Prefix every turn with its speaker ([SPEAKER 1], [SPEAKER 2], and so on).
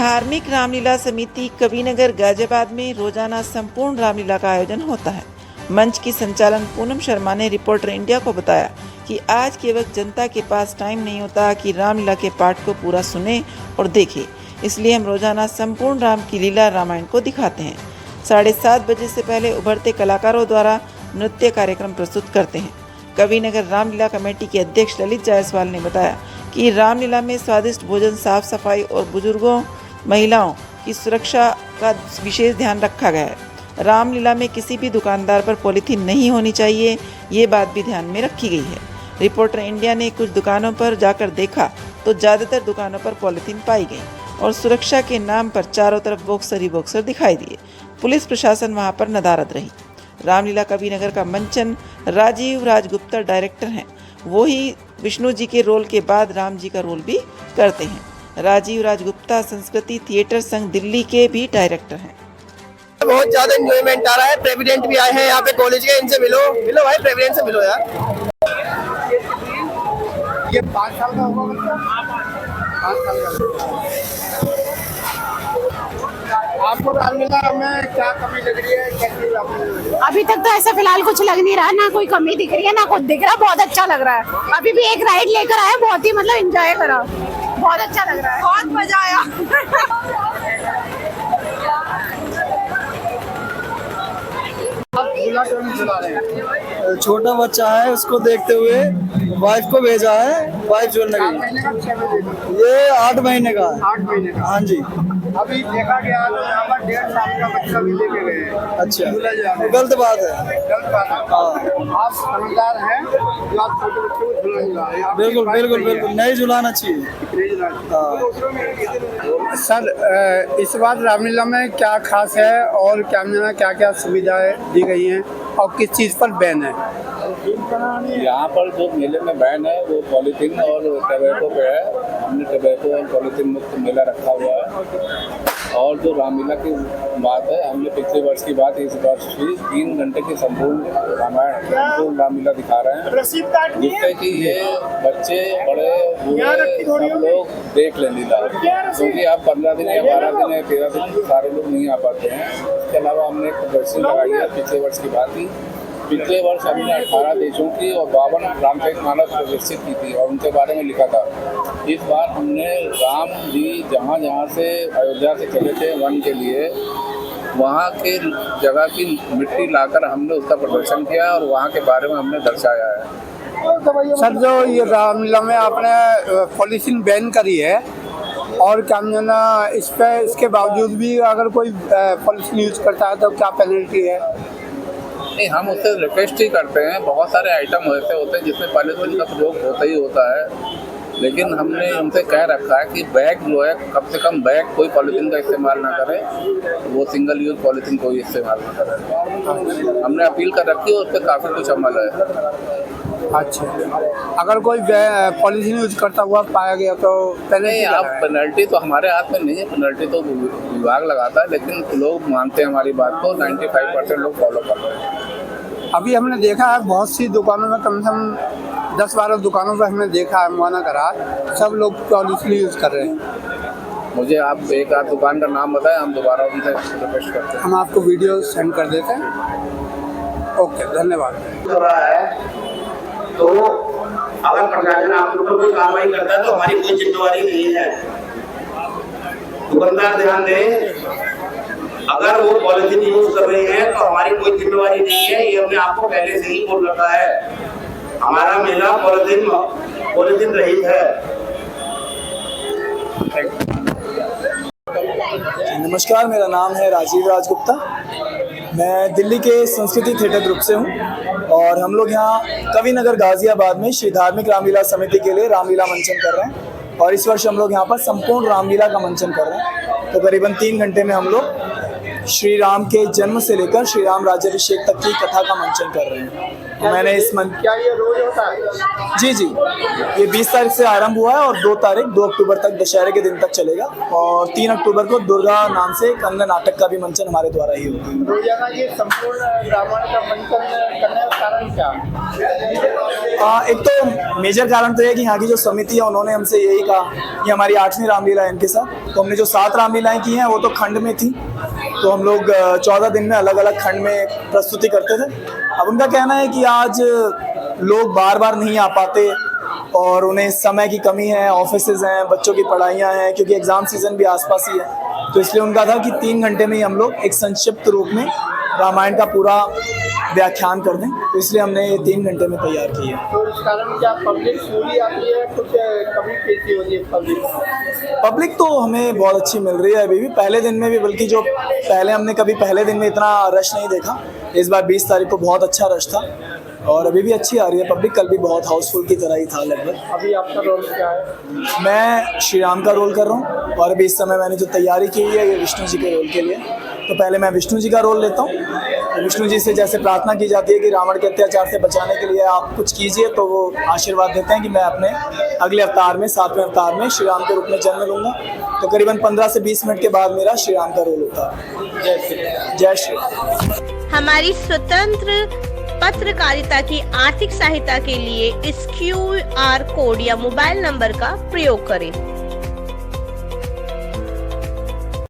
[SPEAKER 1] धार्मिक रामलीला समिति कविनगर गाजियाबाद में रोजाना संपूर्ण रामलीला का आयोजन होता है। मंच की संचालन पूनम शर्मा ने रिपोर्टर इंडिया को बताया कि आज के वक्त जनता के पास टाइम नहीं होता कि रामलीला के पाठ को पूरा सुने और देखे, इसलिए हम रोजाना संपूर्ण राम की लीला रामायण को दिखाते हैं। 7:30 बजे से पहले उभरते कलाकारों द्वारा नृत्य कार्यक्रम प्रस्तुत करते हैं। कविनगर रामलीला कमेटी के अध्यक्ष ललित जायसवाल ने बताया कि रामलीला में स्वादिष्ट भोजन, साफ सफाई और बुजुर्गों, महिलाओं की सुरक्षा का विशेष ध्यान रखा गया है। रामलीला में किसी भी दुकानदार पर पॉलीथीन नहीं होनी चाहिए, ये बात भी ध्यान में रखी गई है। रिपोर्टर इंडिया ने कुछ दुकानों पर जाकर देखा तो ज़्यादातर दुकानों पर पॉलीथीन पाई गई और सुरक्षा के नाम पर चारों तरफ बॉक्सर ही बॉक्सर दिखाई दिए। पुलिस प्रशासन वहां पर नदारद रही। रामलीला कविनगर का मंचन राजीव राजगुप्ता डायरेक्टर हैं। वो ही विष्णु जी के रोल के बाद राम जी का रोल भी करते हैं। राजीव राजगुप्ता संस्कृति थिएटर संघ दिल्ली के भी डायरेक्टर हैं।
[SPEAKER 2] बहुत ज्यादा एंजॉयमेंट आ रहा है। प्रेसिडेंट भी आए हैं यहाँ पे कॉलेज के, इनसे मिलो भाई, प्रेसिडेंट से मिलो यार। ये 5 साल का होगा बच्चा, 5 साल का। आपको रामलीला में क्या कमी लग रही है, कैसी आपको?
[SPEAKER 3] अभी तक तो ऐसा फिलहाल कुछ लग नहीं रहा, ना कोई कमी दिख रही है ना कुछ दिख रहा। बहुत अच्छा लग रहा है। अभी भी एक राइड लेकर आया, बहुत ही मतलब एंजॉय करा, बहुत अच्छा लग रहा है, बहुत मजा आया।
[SPEAKER 4] छोटा बच्चा है, उसको देखते हुए वाइफ को भेजा है, वाइफ जोड़ने गई। ये 8 महीने का है।
[SPEAKER 2] 8 महीने का।
[SPEAKER 4] हाँ जी।
[SPEAKER 2] अभी देखा गया तो यहाँ पर 1.5 साल का बच्चा भी लेके गए।
[SPEAKER 4] अच्छा, गलत बात है।
[SPEAKER 2] गलत बात है।
[SPEAKER 4] हाँ,
[SPEAKER 2] आप समझदार हैं जो आप छोटे बच्चों को झुला
[SPEAKER 4] बिल्कुल बिल्कुल बिल्कुल नहीं झुलाना चाहिए।
[SPEAKER 2] सर, इस बार रामलीला में क्या खास है और क्या क्या सुविधाएं दी गई हैं और किस चीज़ पर बैन है?
[SPEAKER 5] यहाँ पर जो मेले में बैन है वो पॉलीथीन और टबैको पे है। हमने टबैको और पॉलीथीन मुक्त मेला रखा हुआ है। और जो रामलीला की बात है, हमने पिछले वर्ष की बात इस वर्ष भी 3 घंटे की संपूर्ण रामलीला दिखा रहे हैं, जिससे कि ये बच्चे, बड़े, बूढ़े सब लोग देख लें लीला। क्योंकि आप 15 दिन या 12 दिन या 13 दिन सारे लोग नहीं आ पाते हैं। इसके अलावा हमने एक प्रदर्शनी लगाई है पिछले वर्ष की बात ही। पिछले वर्ष हमने 18 देशों की और 52 रामचरित मानस प्रदर्शित की थी और उनके बारे में लिखा था। इस बार हमने राम जी जहाँ जहाँ से अयोध्या से चले थे वन के लिए, वहाँ के जगह की मिट्टी लाकर हमने उसका प्रदर्शन किया और वहाँ के बारे में हमने दर्शाया है।
[SPEAKER 2] सर, जो ये रामलीला में आपने पॉलीथीन बैन करी है और क्या ना इस पे, इसके बावजूद भी अगर कोई पॉलीथीन यूज करता है तो क्या पेनल्टी है?
[SPEAKER 5] नहीं, हम उससे रिक्वेस्ट ही करते हैं। बहुत सारे आइटम ऐसे होते हैं जिसमें पॉलीथीन का प्रयोग होता ही होता है, लेकिन हमने उनसे कह रखा है कि बैग जो है, कम से कम बैग कोई पॉलीथीन का इस्तेमाल ना करे, वो सिंगल यूज पॉलीथीन कोई इस्तेमाल ना करे। हमने अपील कर रखी है, उस पर काफ़ी कुछ अमल है।
[SPEAKER 2] अच्छा, अगर कोई पॉलीथीन यूज करता हुआ पाया गया तो
[SPEAKER 5] नहीं, अब पेनल्टी तो हमारे हाथ में नहीं है, पेनल्टी तो विभाग लगाता है, लेकिन लोग मानते हैं हमारी बात को। 95% लोग फॉलो कर रहे हैं।
[SPEAKER 2] अभी हमने देखा है बहुत सी दुकानों में, कम से कम 10-12 दुकानों पर हमने देखा है, मुआयना करा, सब लोग पॉलीथीन यूज कर रहे हैं।
[SPEAKER 5] मुझे आप एक आध दुकान का नाम बताएं, हम दोबारा उनसे रिक्वेस्ट करते हैं।
[SPEAKER 2] हम आपको वीडियो सेंड कर देते हैं। ओके, धन्यवाद।
[SPEAKER 6] तो अगर प्रशासन आप लोगों पर कोई कार्रवाई करता है तो हमारी कोई जिम्मेवारी नहीं है। दुकानदार ध्यान दें, अगर वो पॉलीथीन यूज कर रहे हैं तो हमारी कोई जिम्मेवारी नहीं है। ये हमने आपको पहले से ही बोल रखा है। हमारा मेला पॉलीथीन रहित है।
[SPEAKER 4] नमस्कार, मेरा नाम है राजीव राजगुप्ता। मैं दिल्ली के संस्कृति थिएटर ग्रुप से हूँ और हम लोग यहाँ कविनगर गाजियाबाद में श्री धार्मिक रामलीला समिति के लिए रामलीला मंचन कर रहे हैं। और इस वर्ष हम लोग यहाँ पर संपूर्ण रामलीला का मंचन कर रहे हैं। तो करीबन 3 घंटे में हम लोग श्री राम के जन्म से लेकर श्री राम राज्याभिषेक तक की कथा का मंचन कर रहे हैं। तो मैंने इस
[SPEAKER 2] क्या ये रोज होता है?
[SPEAKER 4] जी, ये 20 तारीख से आरंभ हुआ है और 2 अक्टूबर तक, दशहरे के दिन तक चलेगा। और 3 अक्टूबर को दुर्गा नाम से एक अन्य नाटक का भी मंचन हमारे द्वारा ही होगा।
[SPEAKER 2] रोजाना ये संपूर्ण रामायण का मंचन करने का कारण क्या?
[SPEAKER 4] एक तो मेजर कारण तो है कि यहाँ की जो समिति है उन्होंने हमसे यही कहा कि हमारी 8वीं रामलीला है इनके साथ। तो हमने जो 7 रामलीलाएं की हैं वो तो खंड में थी, तो हम लोग 14 दिन में अलग अलग खंड में प्रस्तुति करते थे। अब उनका कहना है कि आज लोग बार बार नहीं आ पाते और उन्हें समय की कमी है, ऑफिसेज हैं, बच्चों की पढ़ाइयाँ हैं, क्योंकि एग्ज़ाम सीजन भी आसपास ही है। तो इसलिए उनका था कि 3 घंटे में ही हम लोग एक संक्षिप्त रूप में रामायण का पूरा व्याख्यान कर दें। तो इसलिए हमने ये 3 घंटे में तैयार की है।
[SPEAKER 2] तो इस कारण क्या पब्लिक पूरी आती है, कुछ कमी कैसी हो रही है
[SPEAKER 4] पब्लिक तो हमें बहुत अच्छी मिल रही है अभी भी, पहले दिन में भी, बल्कि जो पहले हमने कभी पहले दिन में इतना रश नहीं देखा। इस बार 20 तारीख को बहुत अच्छा रश था और अभी भी अच्छी आ रही है पब्लिक। कल भी बहुत हाउसफुल की तरह ही था लगभग।
[SPEAKER 2] अभी आपका रोल क्या है?
[SPEAKER 4] मैं श्री राम का रोल कर रहा हूँ और अभी इस समय मैंने जो तैयारी की है ये विष्णु जी के रोल के लिए। तो पहले मैं विष्णु जी का रोल लेता हूँ। विष्णु जी से जैसे प्रार्थना की जाती है कि रावण के अत्याचार से बचाने के लिए आप कुछ कीजिए, तो वो आशीर्वाद देते हैं कि मैं अपने अगले अवतार में, 7वें अवतार में श्री राम के रूप में जन्म लूँगा। तो करीबन 15 से 20 मिनट के बाद मेरा श्री राम का रोल होता है। जय श्री राम।
[SPEAKER 7] हमारी स्वतंत्र पत्रकारिता की आर्थिक सहायता के लिए इस QR कोड या मोबाइल नंबर का प्रयोग करें।